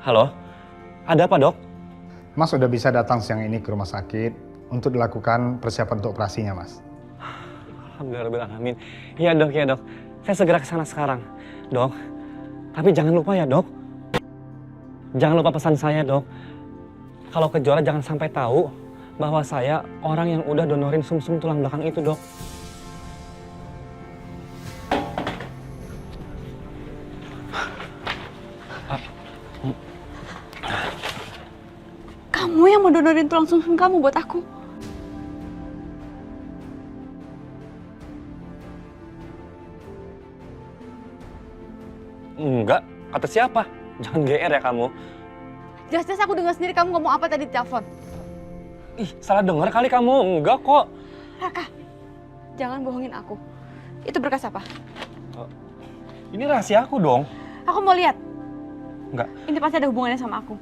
Halo, ada apa dok? Mas udah bisa datang siang ini ke rumah sakit untuk dilakukan persiapan untuk operasinya, Mas. Alhamdulillah, iya dok, ya dok. Saya segera ke sana sekarang, dok. Tapi jangan lupa ya dok. Jangan lupa pesan saya dok. Kalau Kejora jangan sampai tahu bahwa saya orang yang udah donorin sumsum tulang belakang itu dok. Kamu yang mau donorin tulang sumsum kamu buat aku? Enggak, kata siapa? Jangan GR ya kamu. Jelas-jelas aku dengar sendiri kamu ngomong apa tadi di telepon. Ih, salah dengar kali kamu. Enggak kok. Raka, jangan bohongin aku. Itu berkas apa? Ini rahasia aku dong. Aku mau lihat. Enggak. Ini pasti ada hubungannya sama aku.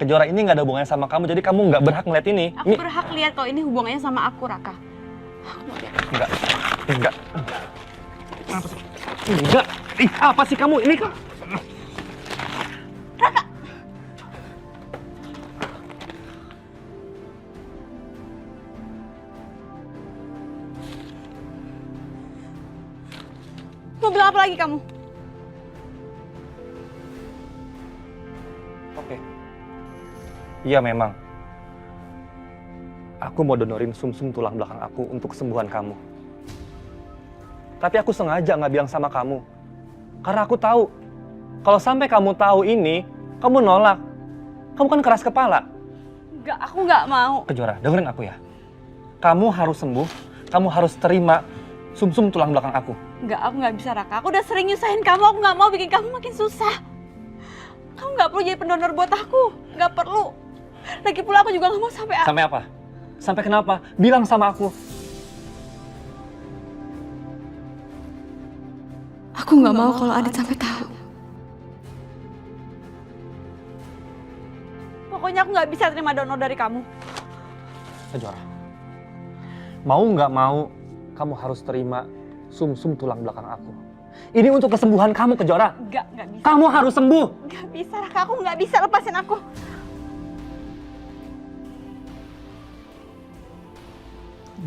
Kejora ini nggak ada hubungannya sama kamu, jadi kamu nggak berhak ngeliat ini. Aku berhak lihat kalau ini hubungannya sama aku, Raka. Aku mau lihat. Enggak. Apa sih? Enggak. Ih, apa sih kamu? Ini kan. Raka! Mau bilang apa lagi kamu? Oke. Iya memang. Aku mau donorin sumsum tulang belakang aku untuk kesembuhan kamu. Tapi aku sengaja nggak bilang sama kamu. Karena aku tahu, kalau sampai kamu tahu ini, kamu nolak. Kamu kan keras kepala. Enggak, aku nggak mau. Kejora, dengerin aku ya. Kamu harus sembuh, kamu harus terima sumsum tulang belakang aku. Enggak, aku nggak bisa, Raka. Aku udah sering nyusahin kamu, aku nggak mau bikin kamu makin susah. Kamu nggak perlu jadi pendonor buat aku. Nggak perlu. Lagi pula aku juga nggak mau sampai... Sampai apa? Sampai kenapa? Bilang sama aku. Aku nggak mau kalau Adit sampai tahu. Pokoknya aku nggak bisa terima donor dari kamu. Kejora, mau nggak mau, kamu harus terima sumsum tulang belakang aku. Ini untuk kesembuhan kamu, Kejora. Nggak bisa. Kamu harus sembuh. Nggak bisa, Raka. Aku nggak bisa, lepasin aku.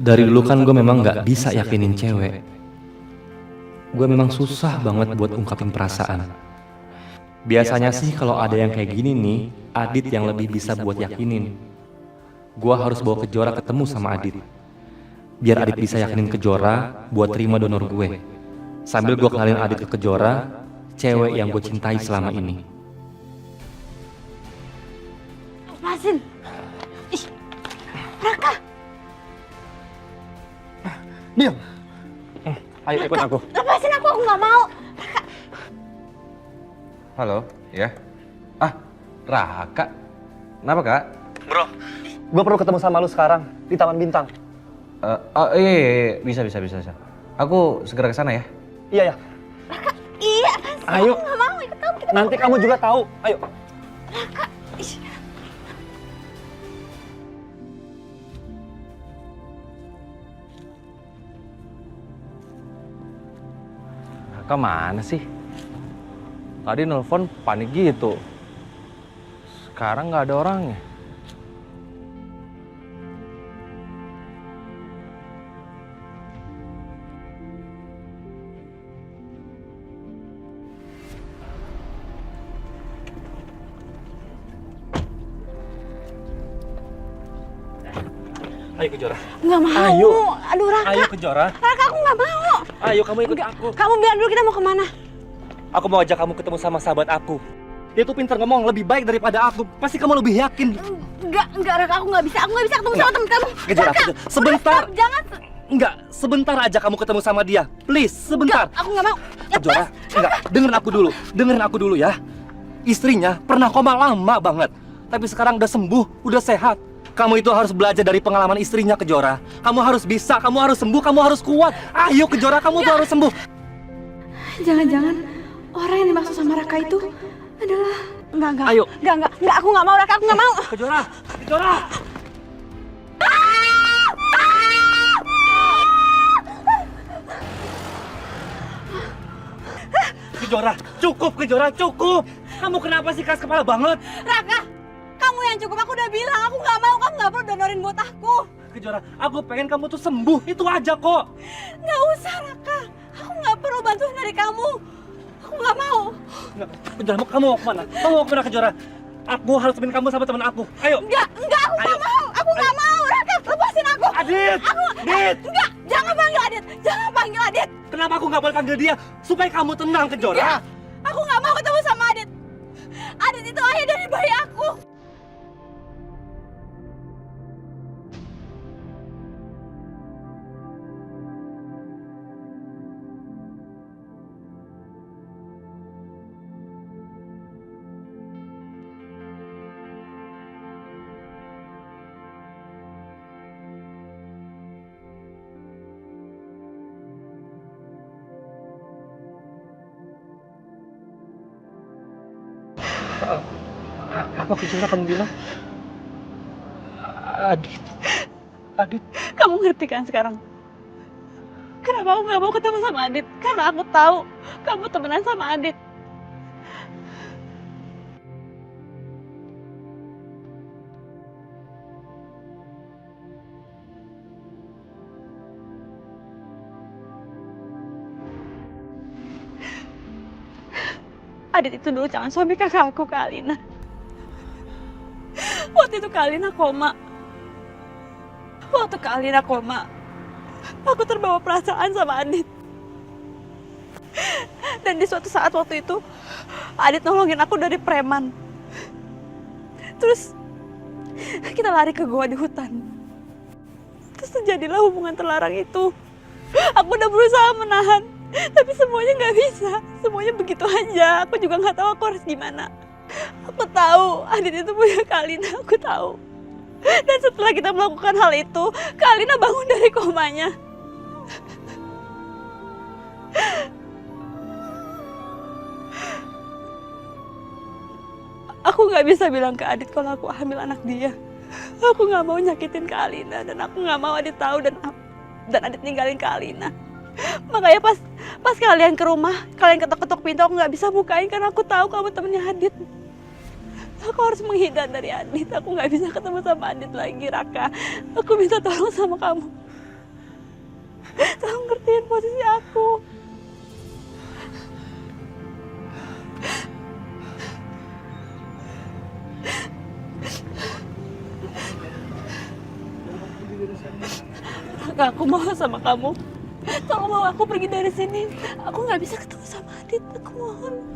Dari dulu kan gue memang gak bisa yakinin cewek. Gue memang susah banget buat ungkapin perasaan. Biasanya sih kalau ada yang kayak gini nih, Adit yang lebih bisa buat yakinin. Gue harus bawa Kejora ketemu sama Adit. Biar Adit bisa yakinin Kejora buat terima donor gue. Sambil gue kenalin Adit ke Kejora, cewek yang gue cintai selama ini. Lepasin. Ih, Raka. Diam. Ayo ikut aku. Lepasin aku nggak mau. Halo, ya? Raka. Kenapa, Kak? Bro, gue perlu ketemu sama lu sekarang di Taman Bintang. Iya, bisa. Aku segera ke sana ya. Iya ya. Raka, iya apaan sih? Ayo. Aku nggak mau ikut kamu. Kita Nanti kamu juga tahu. Ayo. Raka. Ih. Raka mana sih? Tadi nelpon panik gitu. Sekarang nggak ada orangnya. Ayo Kejora. Nggak mau. Ayo. Aduh, Raka. Ayo Kejora. Raka, aku nggak mau. Ayo kamu ikut Enggak, aku. kamu bilang dulu kita mau kemana? Aku mau ajak kamu ketemu sama sahabat aku. Dia tuh pintar ngomong, lebih baik daripada aku. Pasti kamu lebih yakin. Enggak, Raka, aku nggak bisa ketemu sama temen kamu. Kejora, Raka, Kejora. Sebentar. Raka, jangan. Enggak, sebentar aja kamu ketemu sama dia. Please, sebentar. Enggak, aku nggak mau. Kejora, enggak. Dengerin aku dulu ya. Istrinya pernah koma lama banget. Tapi sekarang udah sembuh, udah sehat. Kamu itu harus belajar dari pengalaman istrinya, Kejora. Kamu harus bisa, kamu harus sembuh, kamu harus kuat. Ayo Kejora, kamu tuh harus sembuh. Jangan-jangan orang yang dimaksud sama Raka itu adalah... Enggak. Ayo. Enggak, aku nggak mau, Raka, aku nggak mau. Kejora, Kejora. Kejora, cukup Kejora, cukup. Kamu kenapa sih keras kepala banget? Raka, kamu yang cukup. Aku udah bilang, aku nggak mau. Kamu nggak perlu donorin buat aku. Kejora, aku pengen kamu tuh sembuh, itu aja kok. Nggak usah, Raka. Aku nggak perlu bantuan dari kamu. Aku nggak mau. Kejora, kamu mau kemana? Kamu mau kemana, Kejora? Aku harus temenin kamu sama temen aku. Ayo. Enggak, aku Ayo. nggak mau. Aku nggak mau, Raka. Lepasin aku. Adit! Adit! Enggak, jangan panggil Adit. Jangan panggil Adit. Kenapa aku nggak boleh panggil dia? Supaya kamu tenang, Kejora. Enggak, aku nggak mau ketemu sama Adit. Adit itu ayah dari bayi aku. Apa Kejora kamu bilang? Adit. Adit. Kamu ngerti kan sekarang? Kenapa aku nggak mau ketemu sama Adit? Karena aku tahu kamu temenan sama Adit. Adit itu dulu calon suami kakak aku, Kak Alina. Waktu itu Kak Alina koma. Waktu Kak Alina koma, aku terbawa perasaan sama Adit. Dan di suatu saat waktu itu, Adit nolongin aku dari preman. Terus, kita lari ke gua di hutan. Terus terjadilah hubungan terlarang itu. Aku udah berusaha menahan, tapi semuanya nggak bisa. Semuanya begitu aja. Aku juga nggak tahu aku harus gimana. Aku tahu Adit itu punya Kak Alina, aku tahu. Dan setelah kita melakukan hal itu, Kak Alina bangun dari komanya. Aku nggak bisa bilang ke Adit kalau aku hamil anak dia. Aku nggak mau nyakitin Kak Alina dan aku nggak mau Adit tahu dan Adit ninggalin Kak Alina. Makanya pas kalian ke rumah, kalian ketok-ketok pintu, aku nggak bisa bukain karena aku tahu kamu temennya Adit. Aku harus menghindar dari Adit. Aku nggak bisa ketemu sama Adit lagi, Raka. Aku minta tolong sama kamu. Tolong ngertiin posisi aku. Raka, aku mohon sama kamu. Tolong bawa aku pergi dari sini. Aku nggak bisa ketemu sama Adit. Aku mohon.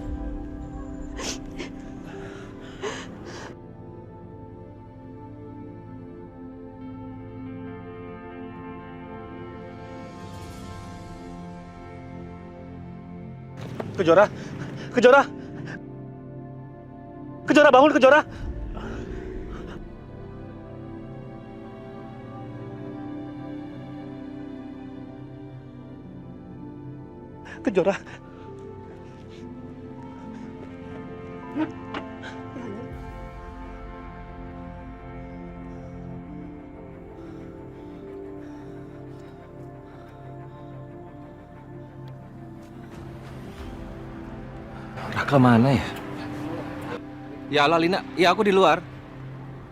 Kejora. Kejora. Kejora, bangun Kejora. Kejora. Raka mana ya? Ya Allah Lina, ya aku di luar.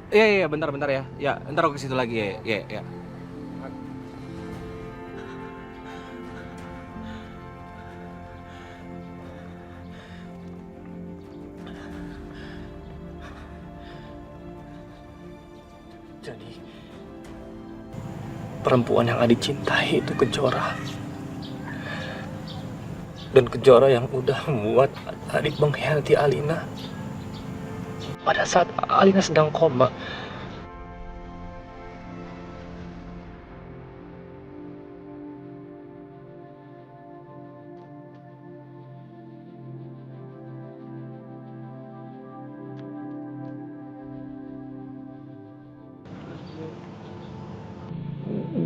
Iya, bentar ya. Ya, ntar aku ke situ lagi ya. Ya. Jadi perempuan yang Adit cintai itu Kejora. Dan Kejora yang udah membuat Adit mengkhianati Alina. Pada saat Alina sedang koma.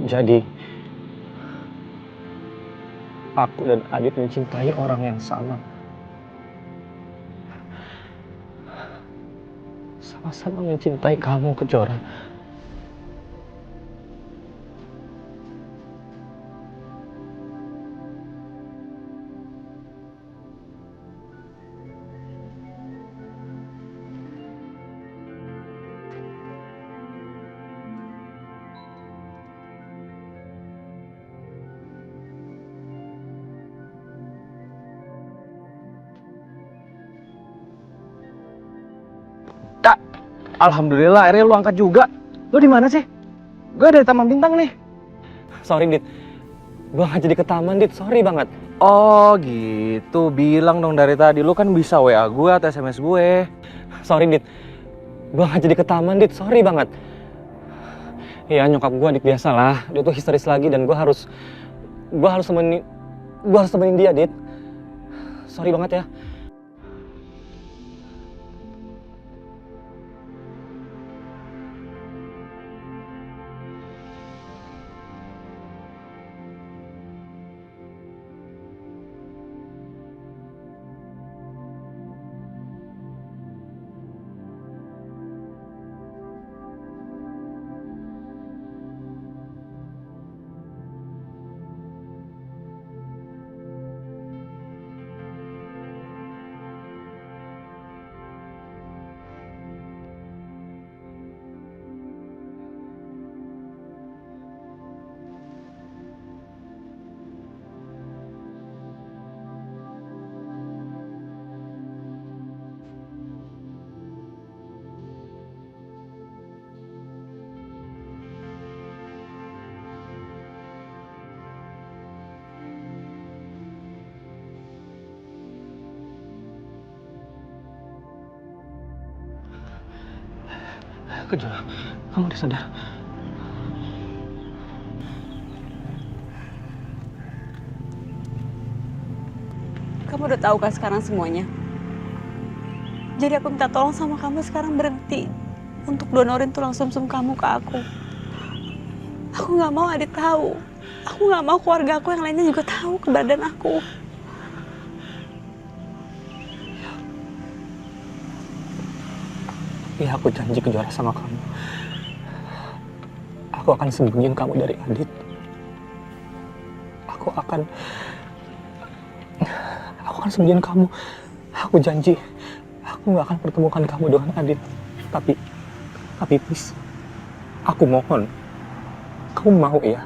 Jadi, aku dan Adit mencintai orang yang sama. Sama-sama mencintai kamu, Kejora. Alhamdulillah, akhirnya lu angkat juga. Lu di mana sih? Gue dari Taman Bintang nih. Sorry, Dit. Gue gak jadi ke taman, Dit. Sorry banget. Oh gitu, bilang dong dari tadi. Lu kan bisa WA gue atau SMS gue. Sorry, Dit. Gue gak jadi ke taman, Dit. Sorry banget. Iya, nyokap gue, Dit, biasa lah. Dia tuh histeris lagi dan gue harus temenin dia, Dit. Sorry banget ya. Kejora, kamu udah sadar? Kamu udah tahu kan sekarang semuanya. Jadi aku minta tolong sama kamu sekarang berhenti untuk donorin tulang sumsum kamu ke aku. Aku nggak mau Adit tahu. Aku nggak mau keluarga aku yang lainnya juga tahu keberadaan aku. Iya, aku janji Kejora sama kamu. Aku akan sembunyiin kamu dari Adit. Aku akan sembunyiin kamu. Aku janji. Aku nggak akan pertemukan kamu dengan Adit. Tapi please, aku mohon. Kamu mau ya?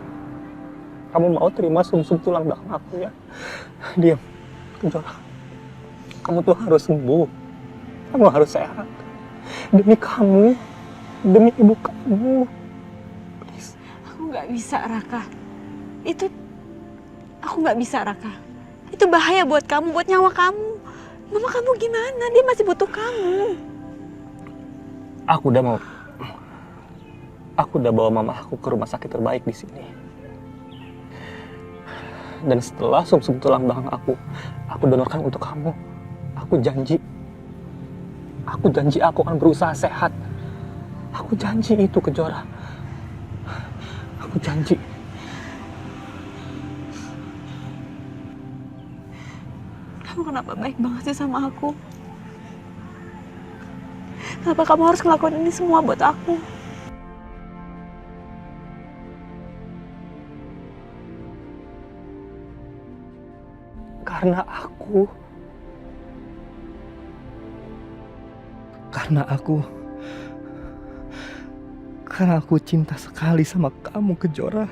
Kamu mau terima sumsum tulang belakang aku ya? Diam, Kejora. Kamu tuh harus sembuh. Kamu harus sehat. Demi kamu, demi ibu kamu. Please. Aku nggak bisa, Raka. Aku nggak bisa, Raka. Itu bahaya buat kamu, buat nyawa kamu. Mama kamu gimana? Dia masih butuh kamu. Aku udah bawa mama aku ke rumah sakit terbaik di sini. Dan setelah sumsum tulang belakang aku donorkan untuk kamu. Aku janji aku akan berusaha sehat. Aku janji itu, Kejora. Aku janji. Kamu kenapa baik banget sih sama aku? Kenapa kamu harus ngelakuin ini semua buat aku? Karena aku cinta sekali sama kamu, Kejora.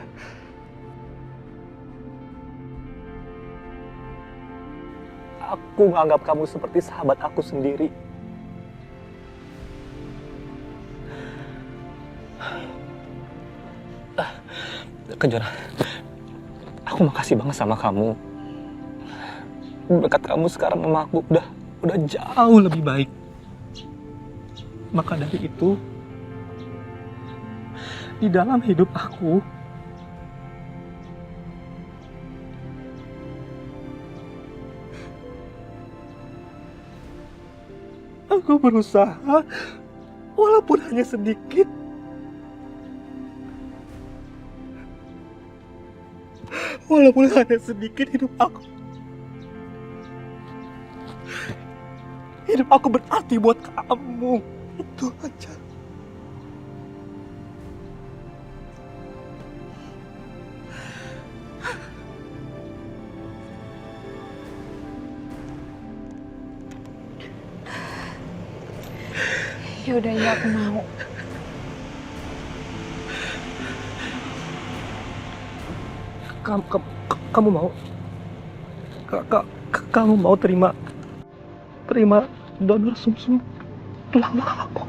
Aku menganggap kamu seperti sahabat aku sendiri. Kejora, aku makasih banget sama kamu. Berkat kamu sekarang mama aku udah jauh lebih baik. Maka dari itu, di dalam hidup aku berusaha walaupun hanya sedikit hidup aku berarti buat kamu. Itu aja. Yaudah, ya aku mau. Kamu mau? Kamu mau terima donor sumsum tulang belakang aku?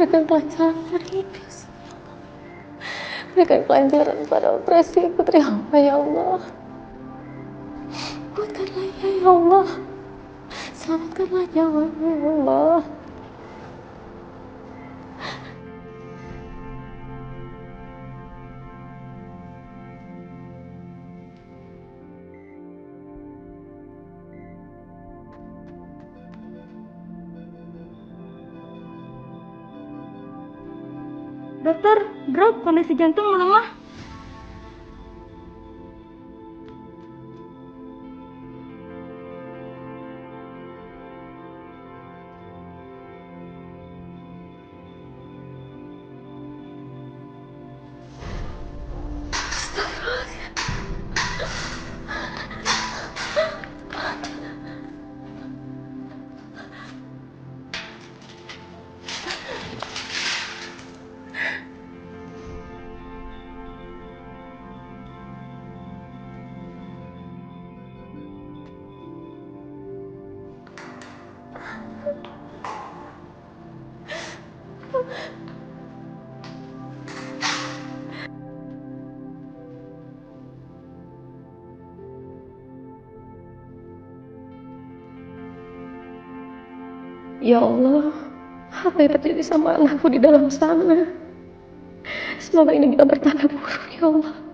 Berikan kelancaran pada Iblis. Berikan kelancaran pada operasi putri hamba ya Allah. Kuatkanlah ya Allah. Selamatkanlah nyawanya ya Allah. Dokter, drop kondisi jantung melemah. Ya Allah, apa yang terjadi sama anakku di dalam sana? Semoga ini tidak bertanda buruk, ya Allah.